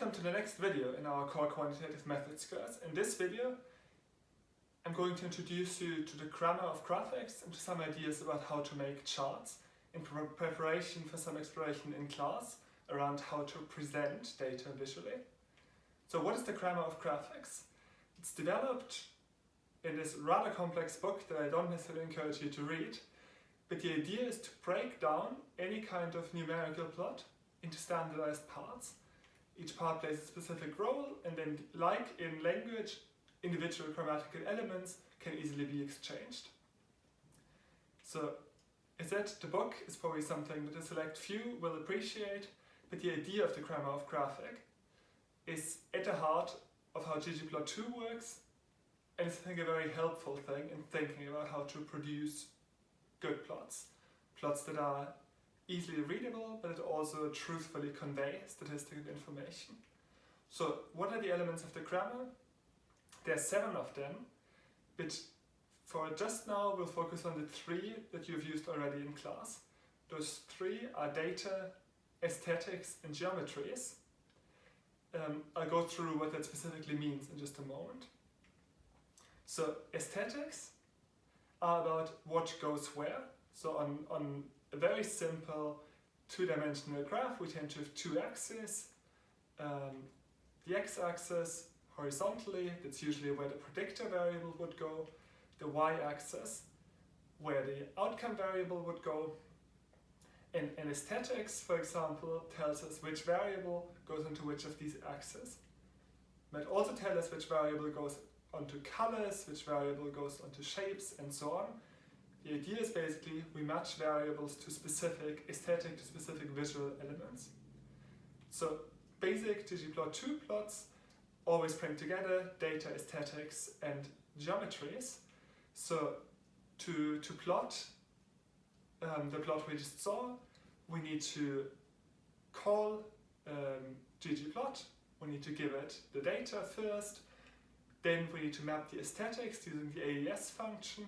Welcome to the next video in our core quantitative methods course. In this video, I'm going to introduce you to the grammar of graphics and to some ideas about how to make charts in preparation for some exploration in class around how to present data visually. So what is the grammar of graphics? It's developed in this rather complex book that I don't necessarily encourage you to read, but the idea is to break down any kind of numerical plot into standardized parts. Each part plays a specific role, and then, like in language, individual grammatical elements can easily be exchanged. So, as said, the book is probably something that a select few will appreciate, but the idea of the grammar of graphic is at the heart of how ggplot2 works, and it's, I think, a very helpful thing in thinking about how to produce good plots. Plots that are easily readable, but it also truthfully convey statistical information. So what are the elements of the grammar? There are 7 of them, but for just now we'll focus on the 3 that you've used already in class. Those 3 are data, aesthetics, and geometries. I'll go through what that specifically means in just a moment. So aesthetics are about what goes where. So on a very simple 2-dimensional graph, we tend to have 2 axes. The x-axis horizontally, that's usually where the predictor variable would go. The y-axis, where the outcome variable would go. And aesthetics, for example, tells us which variable goes into which of these axes. It might also tell us which variable goes onto colors, which variable goes onto shapes, and so on. The idea is basically we match variables to specific aesthetic, to specific visual elements. So basic ggplot2 plots always bring together data, aesthetics, and geometries. So to plot the plot we just saw, we need to call ggplot. We need to give it the data first. Then we need to map the aesthetics using the AES function.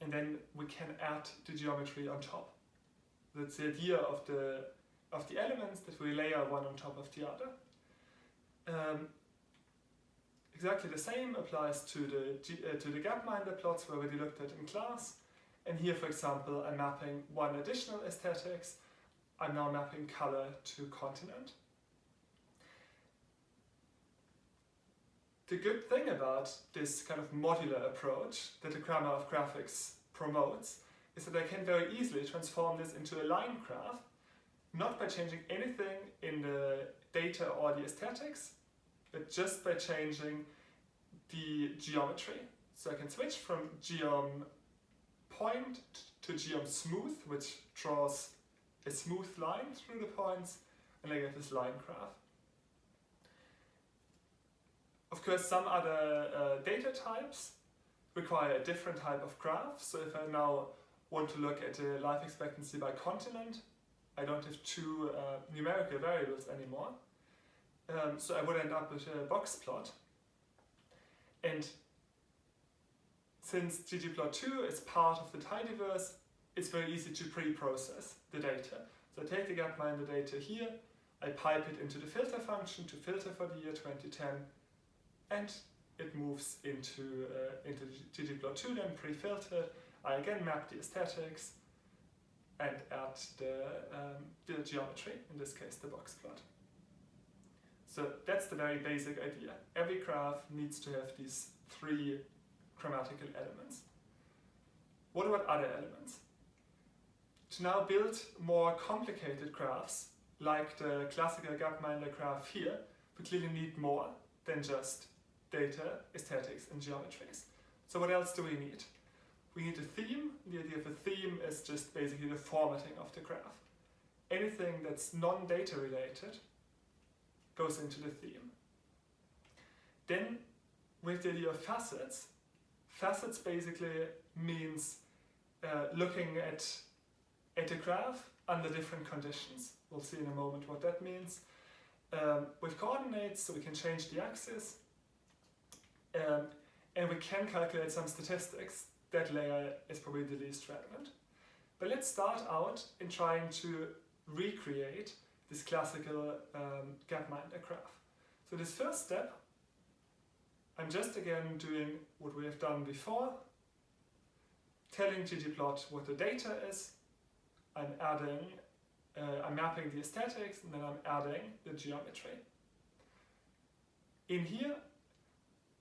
And then we can add the geometry on top. That's the idea of the elements, that we layer one on top of the other. Exactly the same applies to the gapminder plots we already looked at in class. And here, for example, I'm mapping one additional aesthetics. I'm now mapping color to continent. The good thing about this kind of modular approach that the grammar of graphics promotes is that I can very easily transform this into a line graph, not by changing anything in the data or the aesthetics, but just by changing the geometry. So I can switch from geom point to geom smooth, which draws a smooth line through the points, and I get this line graph. Of course, some other data types require a different type of graph. So if I now want to look at the life expectancy by continent, I don't have 2 numerical variables anymore. So I would end up with a box plot. And since ggplot2 is part of the tidyverse, it's very easy to pre-process the data. So I take the gapminder data here, I pipe it into the filter function to filter for the year 2010, and it moves into ggplot2, then pre-filtered. I again map the aesthetics and add the geometry, in this case the box plot. So that's the very basic idea. Every graph needs to have these 3 grammatical elements. What about other elements? To now build more complicated graphs, like the classical gapminder graph here, we clearly need more than just data, aesthetics, and geometries. So what else do we need? We need a theme. The idea of a theme is just basically the formatting of the graph. Anything that's non-data related goes into the theme. Then we have the idea of facets. Facets basically means looking at a graph under different conditions. We'll see in a moment what that means. With coordinates, so we can change the axis. And we can calculate some statistics. That layer is probably the least relevant. But let's start out in trying to recreate this classical gapminder graph. So this first step, I'm just again doing what we have done before, telling ggplot what the data is, I'm mapping the aesthetics, and then I'm adding the geometry. In here,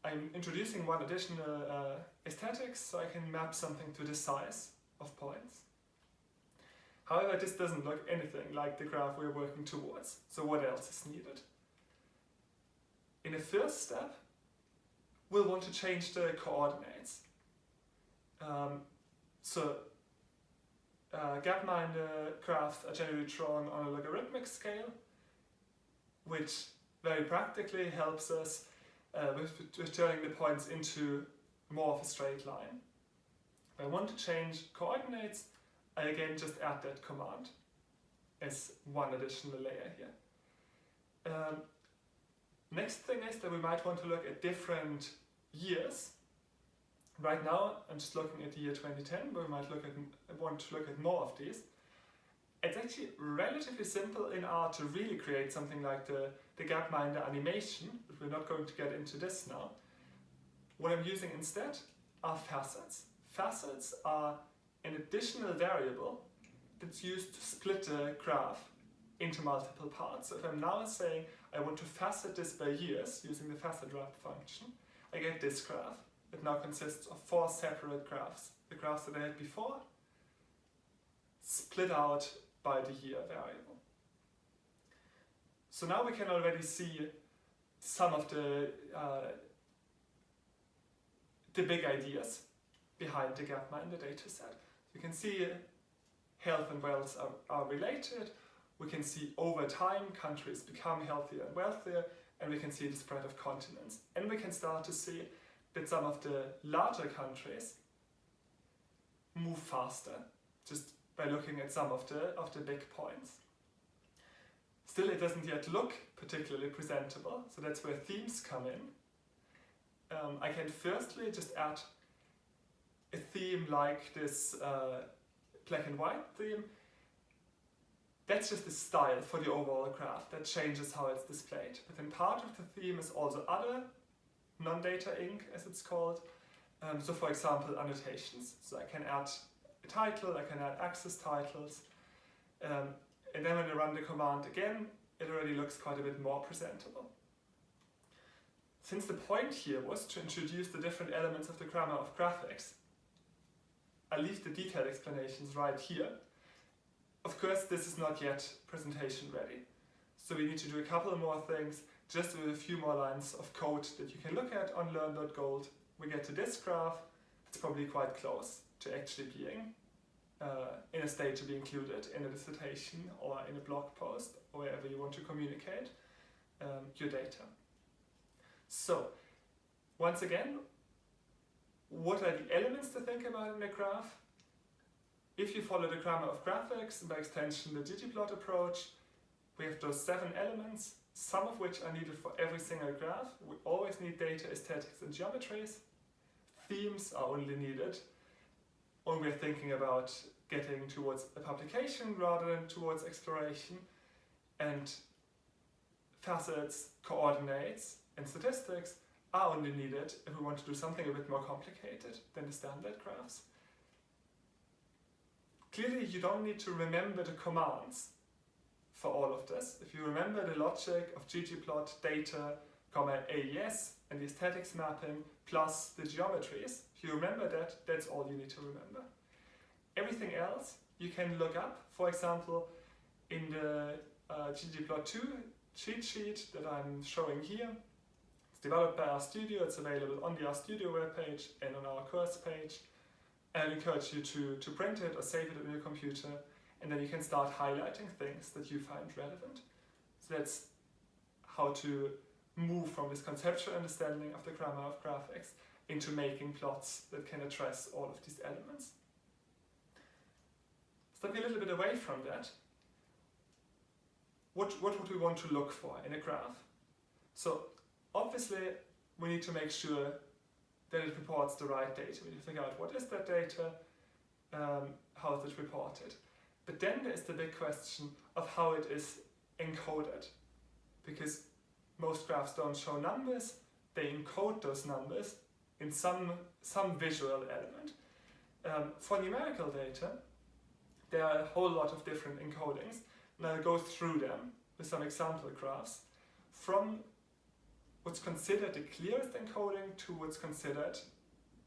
I'm introducing one additional aesthetics, so I can map something to the size of points. However, this doesn't look anything like the graph we're working towards, so what else is needed? In the first step, we'll want to change the coordinates. Gapminder graphs are generally drawn on a logarithmic scale, which very practically helps us with turning the points into more of a straight line. If I want to change coordinates, I again just add that command as one additional layer here. Next thing is that we might want to look at different years. Right now, I'm just looking at the year 2010, but we might want to look at more of these. It's actually relatively simple in R to really create something like the gapminder animation, but we're not going to get into this now. What I'm using instead are facets. Facets are an additional variable that's used to split the graph into multiple parts. So if I'm now saying I want to facet this by years using the facet wrap function, I get this graph. It now consists of 4 separate graphs. The graphs that I had before, split out by the year variable. So now we can already see some of the big ideas behind the gapminder dataset. You can see health and wealth are related. We can see over time countries become healthier and wealthier, and we can see the spread of continents. And we can start to see that some of the larger countries move faster, just by looking at some of the big points. Still, it doesn't yet look particularly presentable, so that's where themes come in. I can firstly just add a theme like this black and white theme. That's just the style for the overall graph that changes how it's displayed. But then part of the theme is also other non-data ink, as it's called. So for example, annotations. So I can add a title, I can add axis titles, and then when I run the command again, it already looks quite a bit more presentable. Since the point here was to introduce the different elements of the grammar of graphics, I leave the detailed explanations right here. Of course, this is not yet presentation ready, so we need to do a couple of more things, just with a few more lines of code that you can look at on learn.gold. We get to this graph. It's probably quite close to actually being in a state to be included in a dissertation or in a blog post or wherever you want to communicate your data. So, once again, what are the elements to think about in a graph? If you follow the grammar of graphics, and by extension the ggplot approach, we have those 7 elements, some of which are needed for every single graph. We always need data, aesthetics, and geometries. Themes are only needed when we're thinking about getting towards a publication rather than towards exploration. And facets, coordinates, and statistics are only needed if we want to do something a bit more complicated than the standard graphs. Clearly, you don't need to remember the commands for all of this. If you remember the logic of ggplot, data, AES, and the aesthetics mapping, plus the geometries, if you remember that, that's all you need to remember. Everything else you can look up, for example, in the ggplot2 cheat sheet that I'm showing here. It's developed by RStudio, it's available on the RStudio webpage and on our course page. And I encourage you to print it or save it on your computer, and then you can start highlighting things that you find relevant. So that's how to move from this conceptual understanding of the grammar of graphics into making plots that can address all of these elements. Stepping a little bit away from that, what would we want to look for in a graph? So obviously we need to make sure that it reports the right data. We need to figure out what is that data, how is it reported. But then there is the big question of how it is encoded, because most graphs don't show numbers, they encode those numbers in some visual element. For numerical data, there are a whole lot of different encodings, and I'll go through them with some example graphs, from what's considered the clearest encoding to what's considered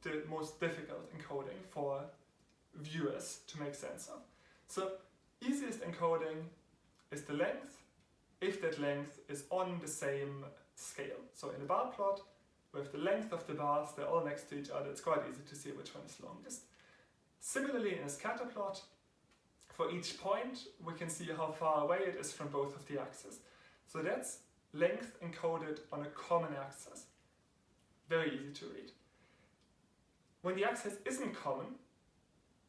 the most difficult encoding for viewers to make sense of. So, easiest encoding is the length, if that length is on the same scale. So in a bar plot, with the length of the bars, they're all next to each other, it's quite easy to see which one is longest. Similarly, in a scatter plot, for each point, we can see how far away it is from both of the axes. So that's length encoded on a common axis. Very easy to read. When the axis isn't common,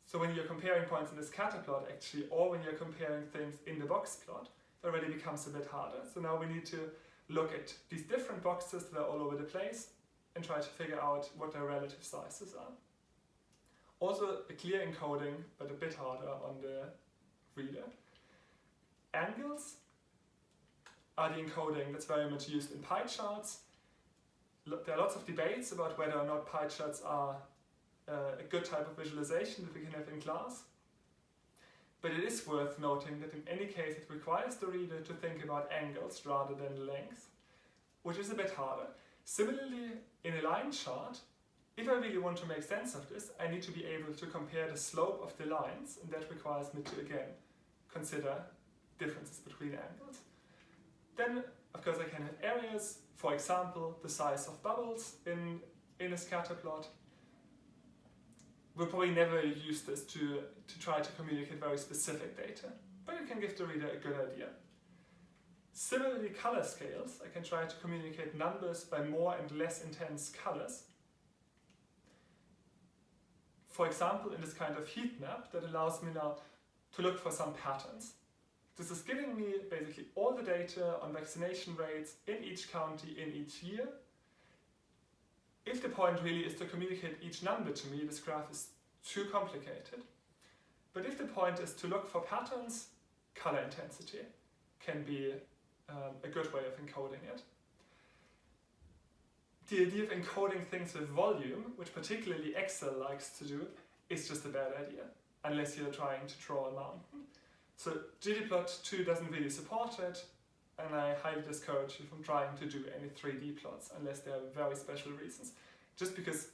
so when you're comparing points in the scatter plot actually, or when you're comparing things in the box plot, it already becomes a bit harder. So now we need to look at these different boxes that are all over the place and try to figure out what their relative sizes are. Also a clear encoding, but a bit harder on the reader. Angles are the encoding that's very much used in pie charts. There are lots of debates about whether or not pie charts are a good type of visualization that we can have in class. But it is worth noting that in any case it requires the reader to think about angles rather than length, which is a bit harder. Similarly, in a line chart, if I really want to make sense of this, I need to be able to compare the slope of the lines, and that requires me to again consider differences between angles. Then, of course, I can have areas, for example, the size of bubbles in a scatter plot. We'll probably never use this to try to communicate very specific data, but it can give the reader a good idea. Similarly, color scales, I can try to communicate numbers by more and less intense colors. For example, in this kind of heat map that allows me now to look for some patterns. This is giving me basically all the data on vaccination rates in each county in each year. If the point really is to communicate each number to me, this graph is too complicated. But if the point is to look for patterns, color intensity can be a good way of encoding it. The idea of encoding things with volume, which particularly Excel likes to do, is just a bad idea, unless you're trying to draw a mountain. So ggplot2 doesn't really support it, and I highly discourage you from trying to do any 3D plots unless there are very special reasons. Just because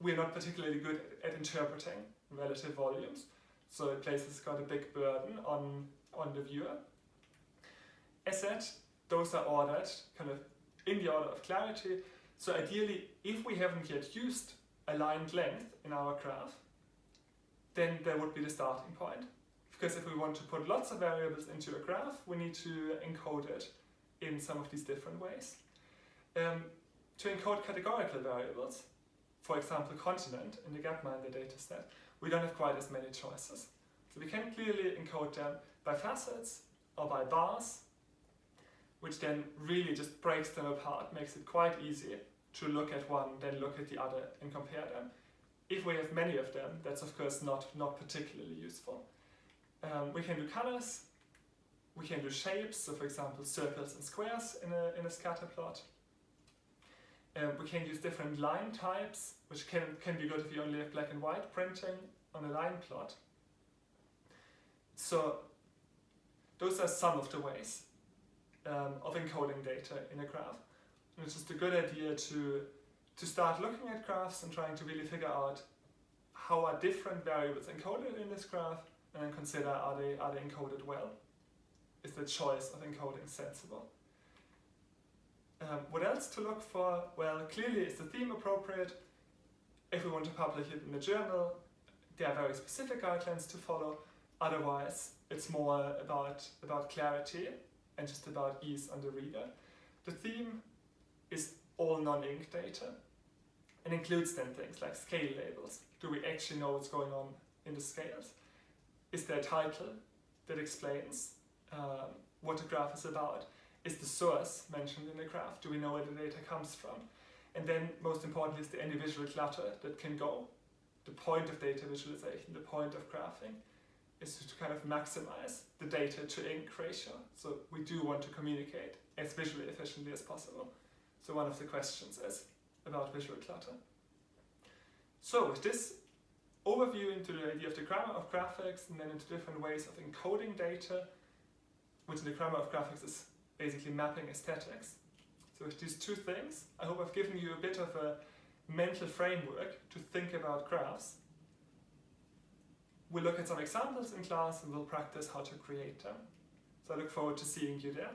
we're not particularly good at interpreting relative volumes, so it places quite a big burden on the viewer. As said, those are ordered kind of in the order of clarity, so ideally, if we haven't yet used aligned length in our graph, then there would be the starting point. Because if we want to put lots of variables into a graph, we need to encode it in some of these different ways. To encode categorical variables, for example continent in the gapminder dataset, we don't have quite as many choices. So we can clearly encode them by facets or by bars, which then really just breaks them apart, makes it quite easy to look at one, then look at the other and compare them. If we have many of them, that's of course not particularly useful. We can do colors, we can do shapes, so for example circles and squares in a scatter plot. We can use different line types, which can be good if you only have black and white printing on a line plot. So those are some of the ways of encoding data in a graph. And it's just a good idea to start looking at graphs and trying to really figure out how are different variables encoded in this graph, and then consider are they encoded well? Is the choice of encoding sensible? What else to look for? Well, clearly is the theme appropriate? If we want to publish it in a journal, there are very specific guidelines to follow. Otherwise, it's more about clarity and just about ease on the reader. The theme is all non-ink data and includes then things like scale labels. Do we actually know what's going on in the scales? Is there a title that explains what the graph is about? Is the source mentioned in the graph? Do we know where the data comes from? And then, most importantly, is there any visual clutter that can go? The point of data visualization, the point of graphing. is to kind of maximize the data to ink ratio. So we do want to communicate as visually efficiently as possible. So one of the questions is about visual clutter. So with this overview into the idea of the grammar of graphics and then into different ways of encoding data, which in the grammar of graphics is basically mapping aesthetics. So with these two things, I hope I've given you a bit of a mental framework to think about graphs. We'll look at some examples in class and we'll practice how to create them. So I look forward to seeing you there.